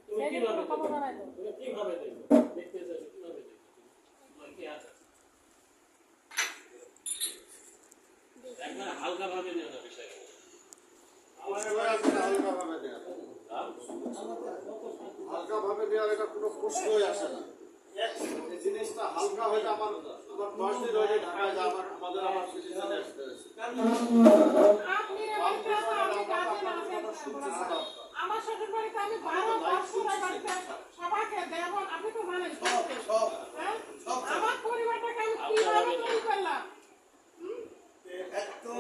তুমি কিভাবে দেখবে দেখতে চাইছো কিভাবে দেখবে তোমার কি আছে একবার হালকা ভাবে নিও না বিষয়টা আমার এবার হালকা ভাবে দেয়া হালকা ভাবে দেওয়ার এটা কোনো প্রশ্নই আসে না এই জিনিসটা হালকা হয়ে আমার 10 দিন হয়ে ঢাকায় যা আমার সিটিজেনে আসতে হয়েছে আমার শ্বশুর বাড়িতে আমি 12 বছর সবাইকে দেব আপনি তো জানেন সব আমার পরিবারটাকে আমি কিভাবে তৈরি করলাম একদম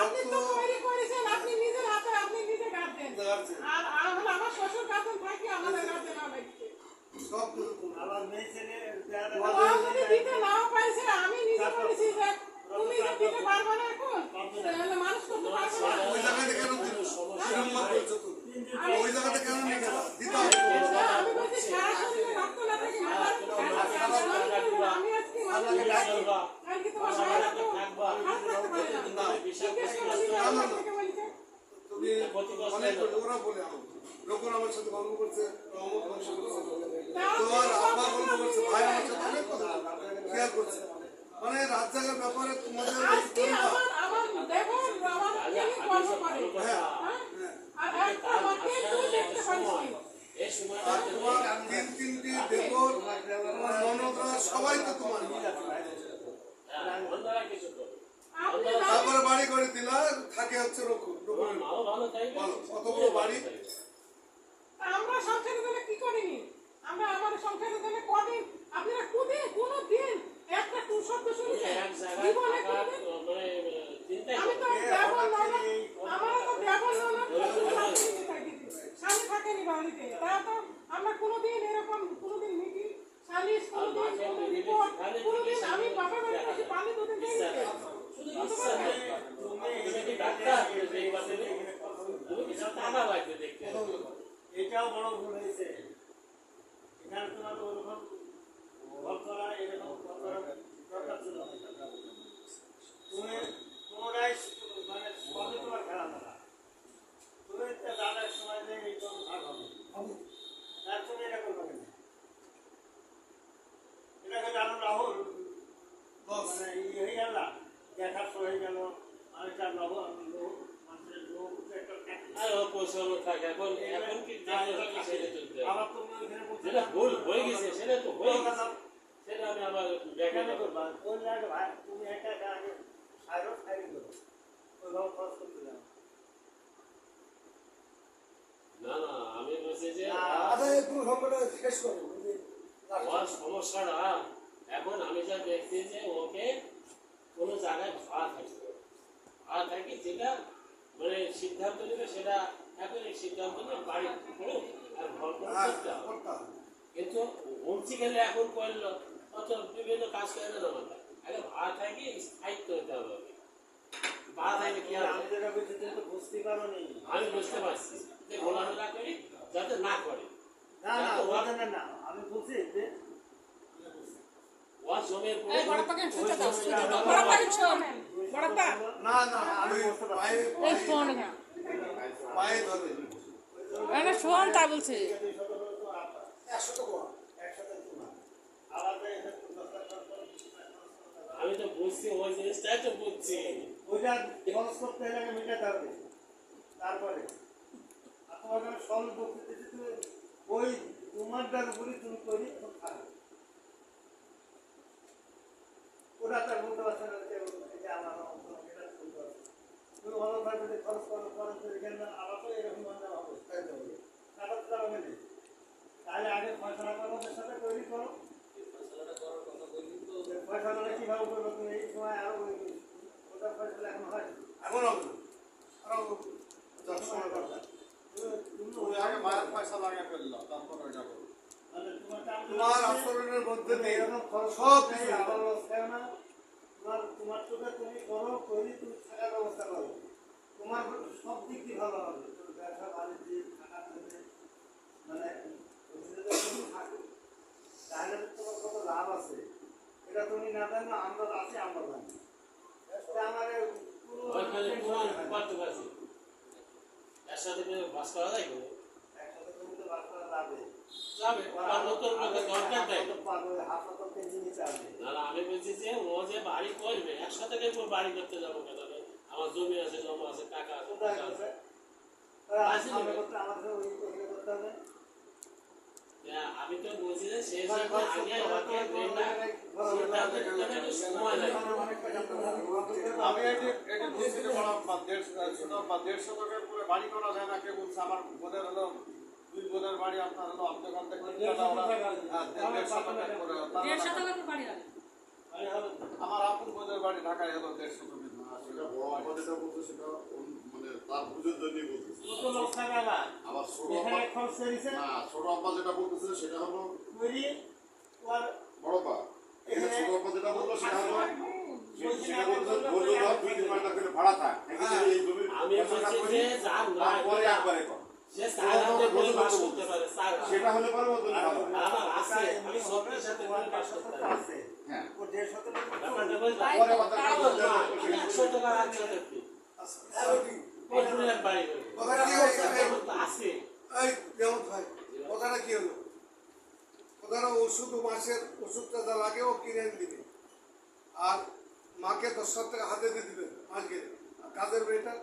আপনি তো তৈরি করেছেন আপনি নিজের হাতে আপনি নিজে গাড়ছেন আর আমার শ্বশুর গার্জেন থাকি আমাদের গার্জেন আমাকে সব আমার মেয়ে ছেলে যদি দিতে নাও পাইছে আমি নিজে বলেছি যে তুমি যে দিতে পারবে না এখন তাহলে মানুষ করতে পারবে না ওই জায়গাতে কেন দিল সময় বলছো তুমি ওই জায়গাতে কেন দিতে হবে আমি বলছি সারা শরীরে রক্ত না থাকে আমি আজকে মানুষকে ডাকি কালকে তোমার বাইরে তো তুমি অনেক ওরা বলে লোকরা আমার সাথে গল্প করছে অমুক বংশ করছে তোমার আব্বা গল্প করছে ভাই আমার সাথে অনেক কথা শেয়ার করছে মানে রাত জাগার ব্যাপারে তোমাদের আজকে আমার দেখো আমার কি গল্প করে আর আমাকে তুই দেখতে পারিস এই সময়টা তোমার তিনটি দেবর তোমার ননদরা সবাই তো তোমার বন্ধুরা কিছু করো তারপরে বাড়ি করে দিলা থাকে হচ্ছে রকম মাও ভালো তাই বলো কত বড় বাড়ি আমরা সংসারে দিলে কি করিনি আমরা আমার সংসারে দিলে কদিন আপনারা কোনো দিন একটা টু শব্দ শুনেছেন জীবনে মানে চিন্তা আমি তো ব্যবহার না আমার তো ব্যবহার না স্বামী থাকেনি বাড়িতে তা তো আমরা কোনোদিন এরকম কোনোদিন মিটিং সালিশ কোনোদিন রিপোর্ট কোনোদিন আমি বাপা বাড়ি এসে পানি দুদিন দিয়েছি তুমি ডাক্তার এই বাসে তুমি কিছু টাকা লাগবে দেখতে এটাও বড় ভুল হয়েছে এখানে তোমার ওরকম ভর করা এরকম ভর করা দরকার ছিল তুমি পুনরায় মানে সবে তোমার খেলা ধরা তুমি দাদার সময় যে এই তো ভাগ হবে তার তুমি এটা করবে না এটাকে জানো রাহুল মানে হয়ে গেল দেখার হয়ে গেল অনেকটা মানুষের লোক আর অপসর থাকে এখন কি সেটা চলতে আবার তুমি ওখানে যেটা ভুল হয়ে গেছে সেটা তো হয়ে গেছে সেটা আমি আবার ব্যাখ্যা করবা ওই লাগে ভাই তুমি একা একা আগে সাইরো সাইরি করো ওইভাবে খরচ করতে যাও না না আমি বলছি যে আচ্ছা এই পুরো ঘটনা শেষ করো ওর সমস্যাটা এখন আমি যা দেখছি যে ওকে কোনো জায়গায় ভাড়া থাকি যেটা মানে সিদ্ধান্ত নেবে সেটা এখন এই সিদ্ধান্ত নিয়ে বাড়ি করো আর ঘর করে করতে হবে কিন্তু বলছি গেলে এখন করলো অত বিভিন্ন কাজ করে না আমাদের আগে ভাড়া থাকি স্থায়িত্ব হতে হবে ভাড়া থাকলে কি হবে আমাদের অফিসে তো বুঝতে পারো নি আমি বুঝতে পারছি যে ঘোরাফেরা করি যাতে না করে না না ওখানে না আমি বলছি যে ওয়ার জমির না না আমি পায়ে ধরে শোন তা বলছে আমি তো বুঝছি ওই জিনিসটাই তো বুঝছি ওইটা খরচ করতে হলে মেটাতে হবে তারপরে আপনার সল বলতে তুমি ওই তোমারটার উপরে তুমি তৈরি থাকবে ওরা তার বলতে পারছে না যে আমার এটা শুনতে হবে তুমি ভালোভাবে যদি খরচ করো খরচ করে গেলে আবার তো এরকম মনে হবে টাকা তো যাবে না তাহলে আগে ফয়সলা করো ওদের সাথে তৈরি করো ফয়সলাটা কীভাবে করবো তুমি এই সময় আরো ওটা ফয়সলা এখন হয় এখন হবে আরো 10 সময় কথা তুমি আগে মায়ের পয়সা লাগিয়ে ফেললো তারপর ওইটা করো তোমার আচরণের মধ্যে নেই সব কিছু আবার লস খায় না তোমার চোখে তুমি করো তৈরি তুমি থাকার ব্যবস্থা করো তোমার সব দিক দিয়ে ভালো হবে ব্যবসা বাণিজ্য থাকার জন্য মানে তুমি থাকো তাহলে তোমার কত লাভ আছে এটা তুমি না জানো আমরা আছি আমরা জানি আমার পুরো একসাথে করে বাস করা যায় কিন্তু একসাথে জমিতে বাস করা যাবে। যাবে আর নতুন লোকের দরকার নাই হাসপাতাল কেন্দ্রে নিতে আসবে। না না আমি বলছি যে ও যে বাড়ি করবে একসাথে করে বাড়ি করতে যাবো কেন আমার জমি আছে জমা আছে টাকা আছে কোথায় টাকা করবে? আছে আমাদের করতে আমাদের ওই ওইটা করতে হবে। হ্যাঁ, আমি তো বলছি যে সেই জন্য আগে আমাকে ব্রেনটা সিদ্ধান্ত নিতে হবে, একটু সময় লাগে আমি এটি বুঝতে পারলাম 1.5 শতকের পরে বাড়ি করা যায় না। কে বলছে আমার বোনের হলো 2 বোনের বাড়ি, আপনার হলো অর্ধেক অর্ধেক হ্যাঁ 1.5 শতকের পরে আমার আপন বোনের বাড়ি ঢাকায় হলো 1.5 শতকের। সেটা বড় আপা যেটা বলছে সেটা মানে তার বুঝের জন্যই বলতেছে। কত লোক থাকে আবার? আবার ছোট এখানে আপা খরচ করেছে, না ছোট আপা যেটা বলতেছে সেটা হলো তৈরি, ওর বড় আপা। এখানে ছোট আপা যেটা বললো সেটা হলো সেটা বলছে ধৈর্য ধর 2-3 মাস করে ভাড়া থাক। এখানে এই জমি আমি বলছি যে যার না তারপরে একবারে কর। সে চার হাতে করে বাস করতে পারে চার হাত। সেটা হলে পরে ওদের ভালো। আমার আছে আমি সত্যি সাথে করে বাস করতে পারি আছে। হ্যাঁ। ও 1.5 শতক ব্যাপারটা বুঝলাম? পরে কথা তাও না, 100 টাকা 100 টাকা কি? ওই দুনিয়ার বাড়ি করে। কথাটা কি হলো? আছে এই যেমন ভাই কথাটা কি হলো? কথাটা ওষুধ মাসের ওষুধটা যা লাগে ও কিনে এনে দিবে আর মাকে 10,000 টাকা হাতে দিয়ে দিবেন মাস গেলে। আর কাজের মেয়েটা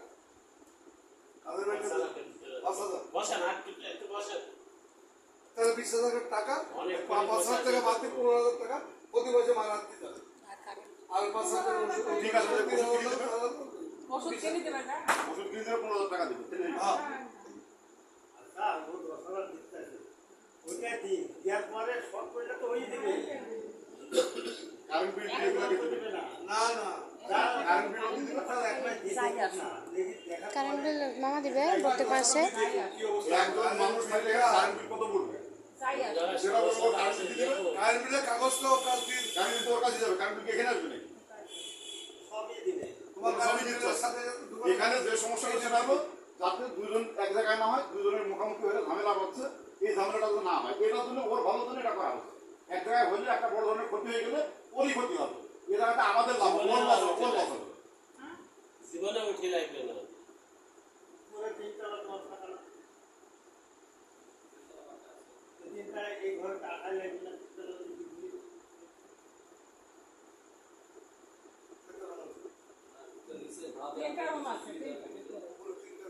5,000 বসেন আর একটু বসেন তাহলে 20,000 টাকা অনেক 5,000 টাকা বাদ দিয়ে 15,000 টাকা প্রতি মাসে মারা দিতে হবে। আর 5,000 টাকা ওষুধ ঠিক আছে, ওষুধ কিনে দেবে। ওষুধ কিনে দেবে না ওষুধ কিনে দিলে 15,000 টাকা দিবে। হ্যাঁ আচ্ছা, ও 10,000 দিতে আছে। ওইটা দিন, দেওয়ার পরে শর্ট করলে তো ওই দিবে। কারেন্ট বিল এগুলো দিতে দিবে দিবে। না। না না কারেন্ট বিল দিতে দিবে। তাহলে একবার দিয়ে দিবে না। দেখি দেখার কারেন্ট পরে বিল মামা দিবে বলতে পারছে কি অবস্থা একজন মানুষ থাকলে কারেন্ট বিল কত পড়বে? সেটা বলবো কারেন্ট বিল দিবে। কারেন্ট বিলের কাগজ তো কাল দিন কারেন্ট বিল তোর কাছে যাবে। কারেন্ট বিল কি এখানে আসবে নাকি? সবই দিবে। তোমার কারেন্ট বিলের সাথে এখানে যে সমস্যা হচ্ছে না যাতে দুজন এক জায়গায় না হয়, দুজনের মুখোমুখি হয়ে ঝামেলা হচ্ছে, এই ঝামেলাটা যাতে না হয় এটার জন্য ওর ভালো জন্য এটা করা হচ্ছে। এক জায়গায় হলে একটা বড় ধরনের ক্ষতি হয়ে গেলে ওরই ক্ষতি হবে, এ জায়গাটা আমাদের লাভ, ওর লস হবে, ওর লস হবে। জীবনে উঠে লাগবে না পুরো 3 তলা তোমার থাকা না। 3 তলা এই ঘরে টাকা লাগবে না। 3 তলা যদি দিবি। তিনটা রুম আছে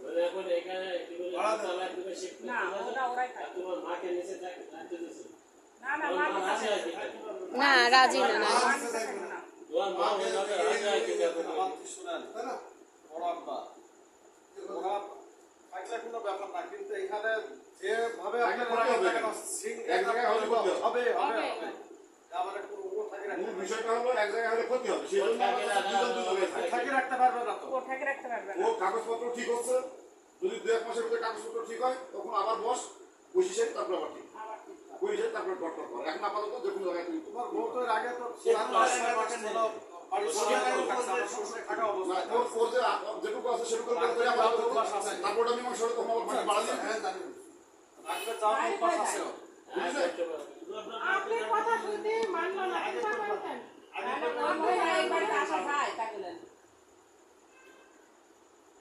মানে এখন এখানে কি বলে তলায় তুমি শিখতে না ওটা ওরাই খায় তোমার মাকে নিচে রাখতে দিয়েছে না না তোমার মা মা রাজি আছে না রাজি না না তোমার মা বলে রাজি আছে আমার কি শুনেন তাই না বড় আব্বা ওরা থাকলে কোনো ব্যাপার না কিন্তু এখানে যেভাবে আপনি থাকলে ক্ষতি হবে। কেন এক জায়গায় হলে ক্ষতি হবে। হবে হবে আমার একটু ও থাকে মূল বিষয়টা হলো এক জায়গায় হলে ক্ষতি হবে, সেই জন্য আমরা দুজন দুজনে থাকি। থাকে রাখতে পারবে না তো ও ঠেকে রাখতে পারবে ও না কাগজপত্র ঠিক হচ্ছে, যদি 2-1 মাসের ভিতরে কাগজপত্র ঠিক হয় তখন আবার বস বসে শেষ, তারপর আবার ঠিক বসে শেষ, তারপর ডক্টর কর। এখন আপাতত যে কোনো জায়গায় তুমি তোমার ভোটের আগে তো থাকা না, অবস্থা ওর যে যেটুকু আছে সেটুকু করে আমরা তারপর ওটা মীমাংসা হলে তখন আবার পানি বাড়া দিয়ে হ্যাঁ জানি রাখতে যাওয়ার অভ্যাস আছে ওর। আপনি কথা শুনতে মানলো না চিন্তা করতেন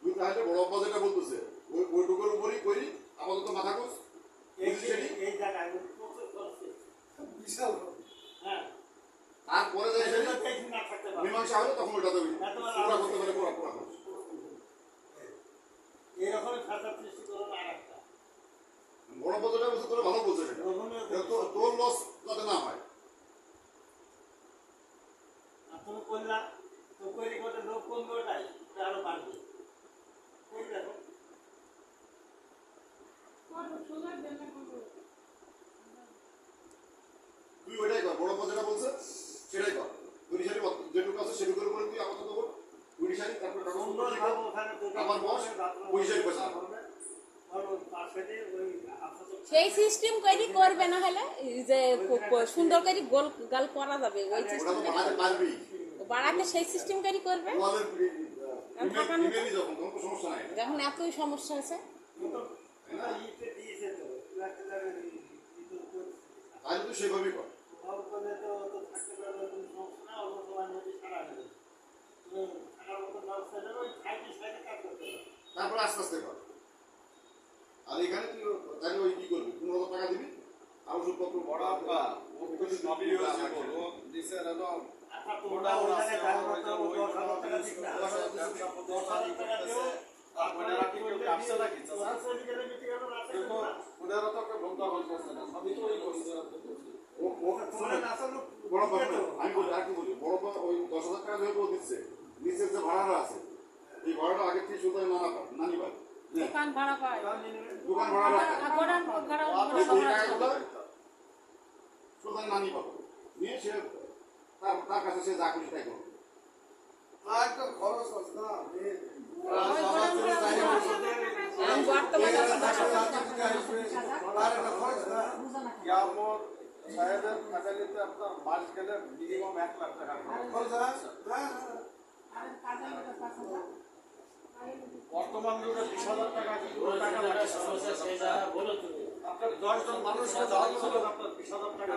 তুই তাহলে বড় অব্বা যেটা বলতেছে ওইটুকুর উপরই করি, আপাতত মাথা কোস এই জায়গায় প্রচুর খরচ। বিশাল হ্যাঁ। তারপরে যাই সেটা এই না থাকতে পারবে। মীমাংসা হলে তখন ওইটা দেবে পুরা করতে পারে পুরা পুরা খরচ। এরকমই খাতা সৃষ্টি করো না আরেকটা। বড় অব্বা যেটা বলছে তোরা ভালো বলছে সেটা, তোর লস যাতে না হয়। আর তুমি করলা তো তৈরি করতে লোক কমবে, ওটাই ওটা আরো বাড়বে। এই দেখো তুই ওইটাই কর, বড় অব্বা যেটা বলছে সেটাই কর। দুই সারি যেটুকু আছে সেটুকুর উপরে তুই আপাতত কর, দুই সারি তারপরে সুন্দর কাগজপত্র ঠিক ভাবে কর। ওখানে আমার বস ওই হিসাবে পয়সা দেবে। সেই সিস্টেম করি করবে না হলে এই যে সুন্দর করে গোল গাল করা যাবে ওই ওটা সিস্টেম তো বাড়াতে পারবি, বাড়াতে সেই সিস্টেম করে করবে ওয়ালের ইমেলই যখন তখন তো সমস্যা নাই। যখন এতই সমস্যা আছে তাহলে তুই সেভাবেই কর। তারপরে আস্তে আস্তে কর। আর এখানে তুই তাহলে ওই কি করবি 15,000 টাকা দিবি আর ওষুধপত্র বড় আব্বা ও তো সবই হয়েছে বলো দিছে হলো আচ্ছা তোমরা ওই জায়গায় যাও না তো 10,000 টাকা দিক না 10,000 টাকা দিও তারপরে রাখি কেউ আসছে নাকি চাচা সার্টিফিকেটে মিটে গেল না কিন্তু ওনারা তো একটা ভোক্তা করছে না সবই তো ওই করছে তোমরা নাচালো বড় কথা আমি বলি আর কি বলি বড় কথা ওই 10,000 টাকা যেহেতু ও দিচ্ছে নিচের যে ভাড়াটা আছে এই ভাড়াটা আগে থেকে শুধু নানি পায় দোকান ভাড়া পায় দোকান ভাড়া রাখে গোডাউন ভাড়া এই টাকাগুলো শুধু নানি পাবে নিয়ে সে তার কাছে সে যা খুশি তাই করবে আর একটা খরচ আছে না আমি বর্তমানে আর একটা খরচ না ইয়ামর সাহেবের টাকা নিতে আপনার মাস গেলে মিনিমাম 1 লাখ টাকা খরচ হ্যাঁ বর্তমান যুগে 20,000 টাকা টাকা লাগে সমস্যা সেই জায়গা বলো তুমি আপনার 10 জন মানুষকে যাওয়ার জন্য আপনার 20,000 টাকা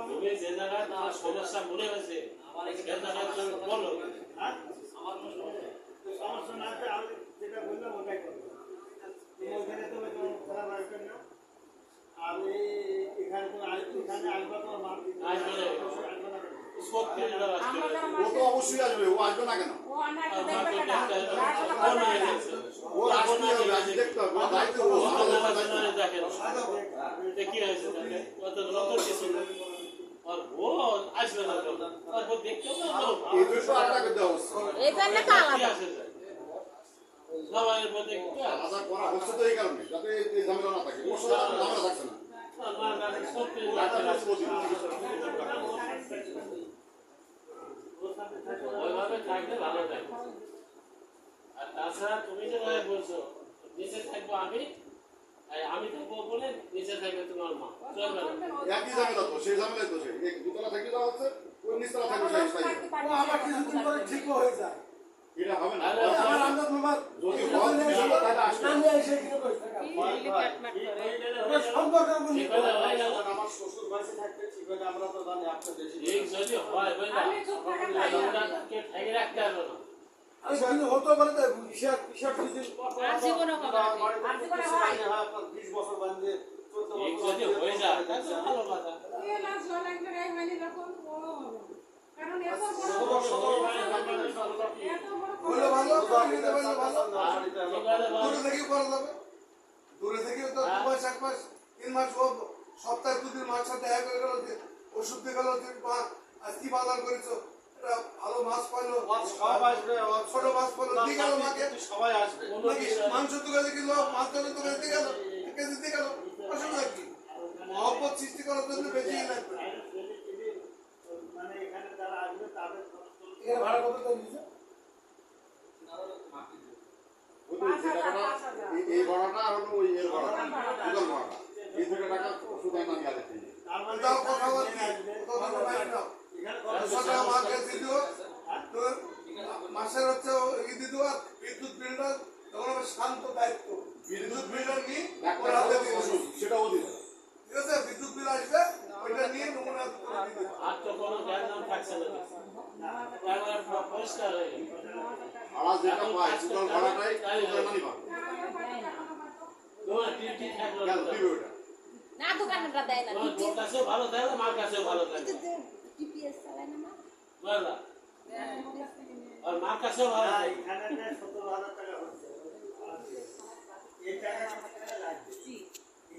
তুমি যে জায়গায় তোমার সমস্যা মনে হয়েছে সে জায়গায় তুমি বলো সমস্যা না আছে আমি যেটা বললাম ওটাই করবো তুমি ওখানে তুমি খারাপ রাখবেন না আমি এখানে এখানে আসবো তোমার মাল আসবে না। স্পোর্ট ফিল্ডার আসবে ও তো অবশ্যই আসবে ও আসবে না কেন ও আনাকে দেখবে না ও আসবে আমি দেখতে হবে ওর দায়িত্ব ও কি হয়েছে তাকে কত নতুন কিছু আর ও আসবে না তারপর দেখতে হবে এই দুটো আলাদা দেওয়া হচ্ছে এই জন্য তো আলাদা সবাই মধ্যে আলাদা করা হচ্ছে তো এই কারণে যাতে এই ঝামেলা না থাকে ওর সাথে ঝামেলা থাকছে না ওইভাবে থাকলে ভালো থাকে আর তাছাড়া তুমি যেভাবে বলছো নিচে থাকবো আমি থাকবো বলে নিচে থাকবে তোমার মা চলবে না একই ঝামেলা তো সেই ঝামেলাই তো সেই দুতলা থেকে যাওয়া হচ্ছে ওই নিচতলা থাকবে সেই স্থায়ী আমার কিছুদিন পরে ঠিক হয়ে যায় এটা হবে না আমার আমদাদ মামার যদি হয় তাহলে আসবে আমি এসে কি করে সম্পর্কের মধ্যে আমার শ্বশুর বাড়িতে থাকতে ঠিক হলে আমরা তো জানি আপনার দেশে যদি হয় বুঝলা আমি চুপ থাকা যাই না। কে ঠেকে রাখতে পারবে না আমি কিন্তু হতে পারে তো হিসাব যদি আর জীবনে হবে না। আর জীবনে হয়। 20 বছর বান্ধে 14 এই বছর যদি হয়ে যায় তাহলে তো ভালো কথা এ লাজ লড়াই লাগবে রে মানে যখন ও হবে না। কারণ এত বড় এত বড় বলে ভালো করে দিতে পারলে ভালো এবারে ভালো। দূরে থেকে করা যাবে দূরে থেকে তো 2 মাস 1 মাস 3 মাস ও সপ্তাহে 2 দিন মাছ সাথে দেখা করে গেল যে ওষুধ দিয়ে গেল যে মা আজ কি বাজার করেছো এটা ভালো মাছ পাইলো সব আসবে ছোট মাছ পাইলো দিয়ে গেল মাকে সবাই আসবে নাকি মাংস দোকানে গেল মাছ দোকানে দিয়ে গেল কেজি দিয়ে গেল অসুবিধা কি মহব্বত সৃষ্টি করার জন্য বেশি লাগবে মানে এখানে যারা আসবে তাদের এর ভাড়া কত করে দিছে এই ভাড়াটা আর হলো ওই এর ভাড়াটা দুটো ভাড়া এই দুটো টাকা শুধু না দিয়ে আসবে তার মানে দাও কথা বলছি কত টাকা বাইরে দাও এখানে 100 টাকা মাকে দিও তো মাসের হচ্ছে ই দিও আর বিদ্যুৎ বিলটা তখন আমার শান্ত দায়িত্ব বিদ্যুৎ বিলটা নিয়ে ওর হাতে দিয়ে ওষুধ সেটাও দিবে ঠিক আছে বিদ্যুৎ বিল আসবে ওইটা নিয়ে নমুনা করে দিবে আর তো কোনো জ্ঞান নাম থাকছে না একবার পরিষ্কার হয়ে গেল ভাড়া যেটা পায় সুতরাং ভাড়াটাই সুতরাং মানি পাবে তোমার ডিউটি থাকলো কেন দিবে ওটা না দোকানটা দেয় না তোমার তোর কাছেও ভালো থাকবে মার কাছেও ভালো থাকবে টিপিএস চালায় না মা বুঝলা আর মার কাছেও ভালো না, থাকবে এখানে 17,000 টাকা হচ্ছে এই টাকা আমার টাকা লাগবে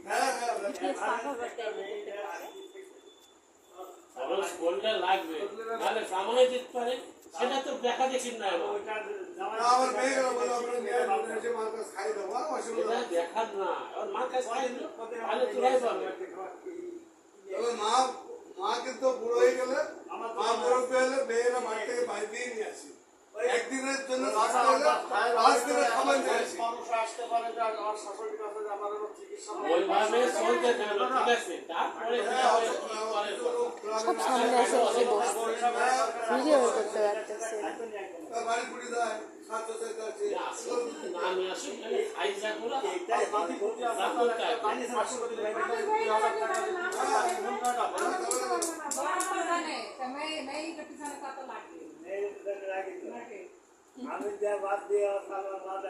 হ্যাঁ হ্যাঁ টিপিএস পাকা করতে কারণ কোনটা লাগবে তাহলে সামনে যেতে পারে সেটা তো দেখা দেখি না আমার। ওইটা জামাই আমার মেয়েরা বলে আমরা নিয়ে এসে মার কাছে খাই দেবো অসুবিধা এটা দেখার না আর মার কাছে থাকবে, তাহলে তোরাই পাবে তবে মা কিন্তু বুড়ো হয়ে গেলে মা বুড়ো পেলে মেয়েরা মাঠ থেকে বাইরে দিয়ে নিয়ে আসি একদিনের জন্য থাকতে হলে 5 দিনের খাবার নিয়ে আসি মানুষ আসতে পারে যে আমার শাশুড়ির কাছে যে আমার চিকিৎসা ওইভাবে চলতে থাকবে ঠিক আছে তারপরে যেটা হয় কি করে সব সামনে এসে এসে বসছে ভিডিও করতে পারতেছে বাড়ি পুড়ি যায় সাথে সাথে আছে না নিয়ে আসি খালি খাই যা করে এইটাই বাকি করতে আপনার পানি সাথে করে দিবেন আমি মেয়ে লাগে তাহলে নাম আমি যা বাদ দিয়ে সালমান বাদ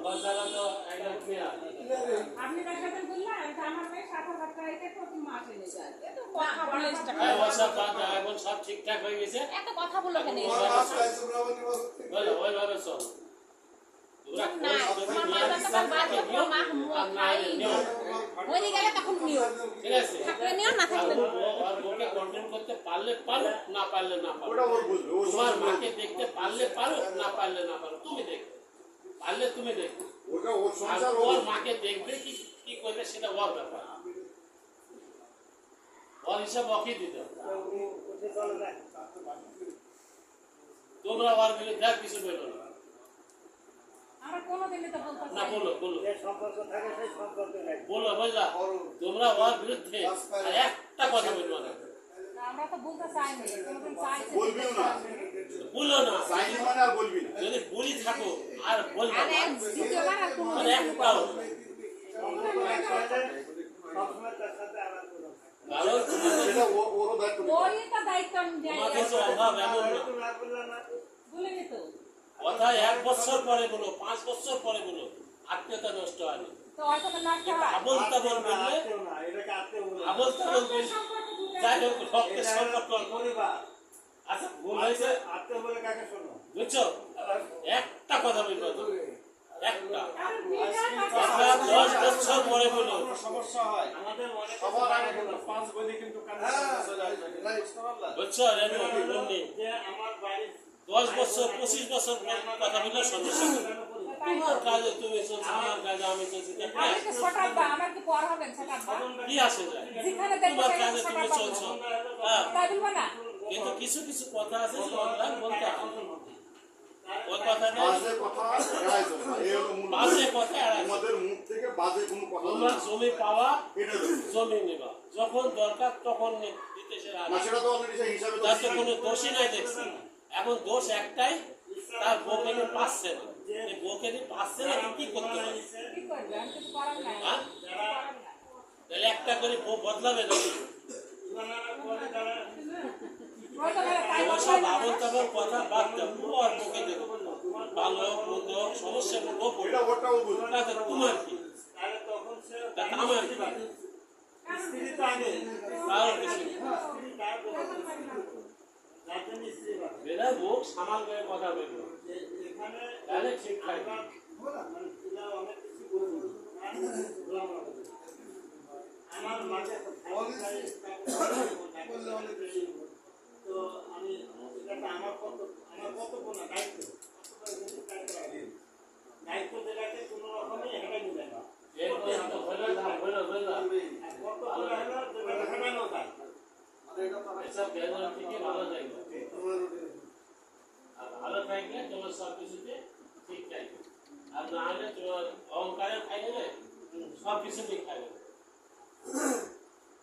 ঘর জায়গা তো একদম ক্লিয়ার। আপনি দেখাতেন বললেন যে আমার মেয়ে 7,000 টাকা এটা প্রতি মাসে নিয়ে যায় এটা এখন সব ঠিকঠাক হয়ে গেছে। এত কথা বলো কেন তোমার কাজ চাইছো ব্রাহ্মণ নিবাস থেকে। বলো ওইভাবে চল। তোমরা না তোমার মা যতক্ষণ বাঁচবে তোমার মা খাই মরে গেলে তখন নিও ঠিক আছে, থাকলে নিও না থাকলে নিও। আর ওকে কন্ট্রোল করতে পারলে পারো, না পারলে না পারো। ওটা ওর বুঝবে, ওর তোমার সঙ্গে মাকে দেখতে পারলে পারো, না পারলে না পারো। তুমি দেখো, পারলে তুমি দেখো। ওটা ওর আর সংসার ওর মাকে দেখবে কি কি করবে সেটা ওর ব্যাপার। ওর হিসাব ওকে দিতে হবে। উঠে চলে যায়। তোমরা ওর বিরুদ্ধে আর কিছু বলো না। আমরা কোনোদিনই তো বলতে না চাই বলো বলো যে সম্পর্ক থাকে সেই সম্পর্কে রাখবে। বলো বুঝলা, তোমরা ওর বিরুদ্ধে আর একটা কথা বলবো না। আমরা তো বলতে চাইনি কোনোদিন চাইছি বলবিও না, বলো না, চাইনি মানে আর বলবি না। যদি বলি থাকো আর বলবে আর না। এক দ্বিতীয়বার আর কোনো আর একটাও সবসময় তার সাথে আলাপ করো। কারণ তোমাদের সেটা ওরও দায়িত্ব নিতে হবে। ওরই তো দায়িত্ব আমি যাই তোমাদের যে অভাব এমন না। একটু না বললে না। বলিনি তো কথা 1 বছর পরে বলো, 5 বছর পরে বলো, আত্মীয়তা নষ্ট হয় না। তো হয়তো তো নষ্ট কিন্তু হয় আবল তাবল বললে, আত্মীয় না, এটাকে আত্মীয় বলে। আবল তাবল বললে সম্পর্ক দূরে যাই হোক রক্তের এটা সম্পর্ক। পরিবার। আচ্ছা ভুল হয়েছে, আত্মীয় বলে কাকে শোনো? বুঝছো? একটা কথা বলবো না, একটা আর বিয়ের কথা 10 বছর পরে বলো। সমস্যা হয় আমাদের মনে সবার আগে কিন্তু 5 বলি কিন্তু কানে চলে আসবে বুঝতে পারলা? বুঝছো রেনু বললি যে আমার বাড়ির 10 বছর 25 বছর কথা বললে সমস্যা নেই। তোমার কাজে তুমি চলছো, আমার কাজে আমি চলছি, তাই না? আমি তো ছোটাব্বা আমার কি পর হবেন ছোটাব্বা কি আসে যায়? যেখানে দেখবো তোমার সেখানে কাজে তুমি ছোটাব্বা চলছো, বলবো। হ্যাঁ, তাই বলবো না কিন্তু কিছু কিছু কথা আছে যে ওগুলা বলতে হয়। ওই কথাটা বাজে কথা এড়াই চলে না, এই হলো মূল। বাজে কথা এড়ায়। তোমাদের মুখ থেকে বাজে কোনো কথা তোমরা বেরোবে না। জমি পাওয়া, এটা দেখবে। জমি নেবা, যখন দরকার তখন দিতে সে না, রাজি। সেটা তো already সেই হিসাবে তো তাতে কোনো দোষই নাই দেখছি। এখন দোষ একটাই, তার বউকে নিয়ে পাচ্ছে না। এই বউকে নিয়ে পাচ্ছে না, কি করতে পারে? কি করবে আমি কিছু করার নাই হ্যাঁ? করার নাই। তাহলে একটা করে বউ বদলাবে না। হয়তো তারা তাই ওসব বলবে না। আবল তাবল কথা বাদ দাও, বউ আর বউকে দেখো। ভালো হোক, মন্দ হোক, সমস্যা নেই, বউ করবে। এটা ওটাও বুঝবে। তাতে তোমার কি? তাহলে তখন সে তাতে আমার কি? স্ত্রী তো আগে কারোর কিছু নেই। স্ত্রী তার যার জন্য স্ত্রী বাড়ে। বেলা মুখ সামাল করে কথা বলবো, যে এখানে তাহলে ঠিক থাকবে। আমরা মানে এরা অনেক কিছু করে বলি। আমার মাঝে তো আমি এটা আমার কর্তব্য না, দায়িত্ব। দায়িত্ব যেটাকে কোনো রকমই হেঁটাই নিবে না। এরপরে তো হলো না, হলো না। আর কর্তব্য হলো যেটাকে হেঁটানো যায়। এসব বেদনা থেকে ভালো থাকবে। আর ভালো থাকলে তোমার সব কিছুতে ঠিক থাকবে। আর না হলে তোমার অহংকারে খাই নেবে, সব কিছুতেই খাইবে।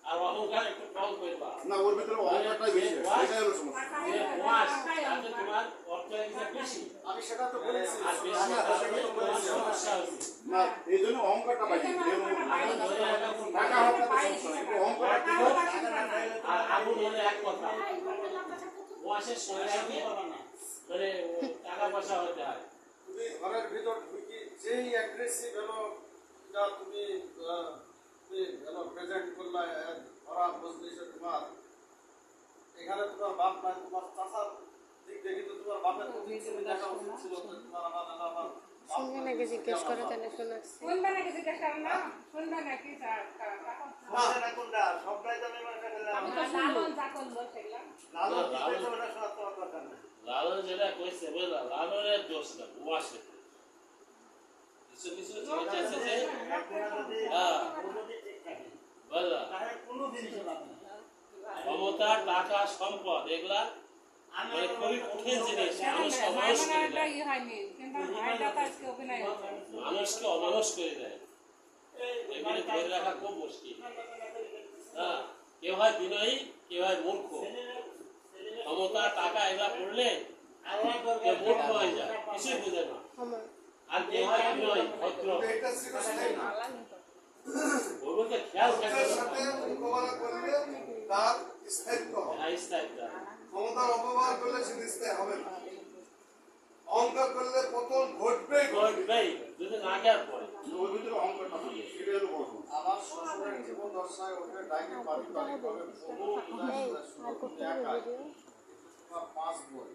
আর অহংকার একটু কম করবা। না, ওর ভিতরে অহংকারটাই বেশি আছে। এটাই হলো সমস্যা। যে ওয়াস, তাতে তোমার অর্থ হিসাব বেশি। আমি সেটা তো বলেছি আর বেশি থাকলে তোমার সমস্যা হবে। না, এই জন্য অহংকারটা বাড়ছে। টাকা হবে তো সমস্যা নেই, কিন্তু অহংকারটা কি হোক, আর আগুন হলে এক কথা, ওয়াসের সঙ্গে সঙ্গে মানে টাকা পয়সা হতে হয়। তুমি ঘরের ভিতর ঢুকি যেই অ্যাগ্রেসিভ হলো যা তুমি প্রেজেন্ট করলা ধরা বুঝলিছে তোমার এখানে তোমার বাপ নাই, তোমার চাচার দিক দেখি তো তোমার বাপের তো কিছু দেখা উচিত ছিল তো তোমার আমার শুনবে নাকি জিজ্ঞেস করে তাহলে শোনাচ্ছি। শুনবে নাকি জিজ্ঞেস করেন না শুনবে নাকি না কোনটা সবটাই তো আমি মনে করি লালন যা করলো সেগুলা লালন কি করেছে ওটা শোনার তোমার দরকার নেই। লালন যেটা কইছে বুঝলা, লালনের দোষ না, ওয়াসে কিছু কিছু জিনিস আছে যে একদিন যদি হ্যাঁ, ও যদি ঠিক থাকে বুঝলা, তাহলে কোনো জিনিসও লাভ নেই। ক্ষমতা, টাকা, সম্পদ এগুলা মানে খুবই কঠিন জিনিস। মানুষকে অমানুষ করে একটা দেয়, ই হয়নি কিন্তু ভাইটা তো আজকে অভিনয় হচ্ছে মানুষকে অমানুষ করে দেয়। এগুলি ধরে রাখা খুব মুশকিল। হ্যাঁ, কেউ হয় বিনয়ী, কেউ হয় মূর্খ। ক্ষমতা, টাকা এগুলা পড়লে কেউ মূর্খ হয়ে যায়, কিছুই বুঝে না। আমার আর কেউ হয় বিনয়ী, ভদ্র। এটা চিরস্থায়ী না। ওগুলোকে খেয়াল ক্ষমতার রাখতে সাথে হবে। মোকাবেলা করলে তার স্থায়িত্ব হবে। হ্যাঁ, স্থায়িত্ব। ক্ষমতার অপব্যবহার করলে সে স্থায়ী হবে না। অহংকার করলে পতন ঘটবেই ঘটবে। ঘটবেই, যদি থাকার পরে ওর ভিতরে অহংকারটা থাকে, সেটাই হলো বড় সমস্যা। আমার শ্বশুরের জীবন দশায় ওঠে ডাইনি পারিবারিকভাবে বহু আর করতে হবে ভিডিও। 5 বই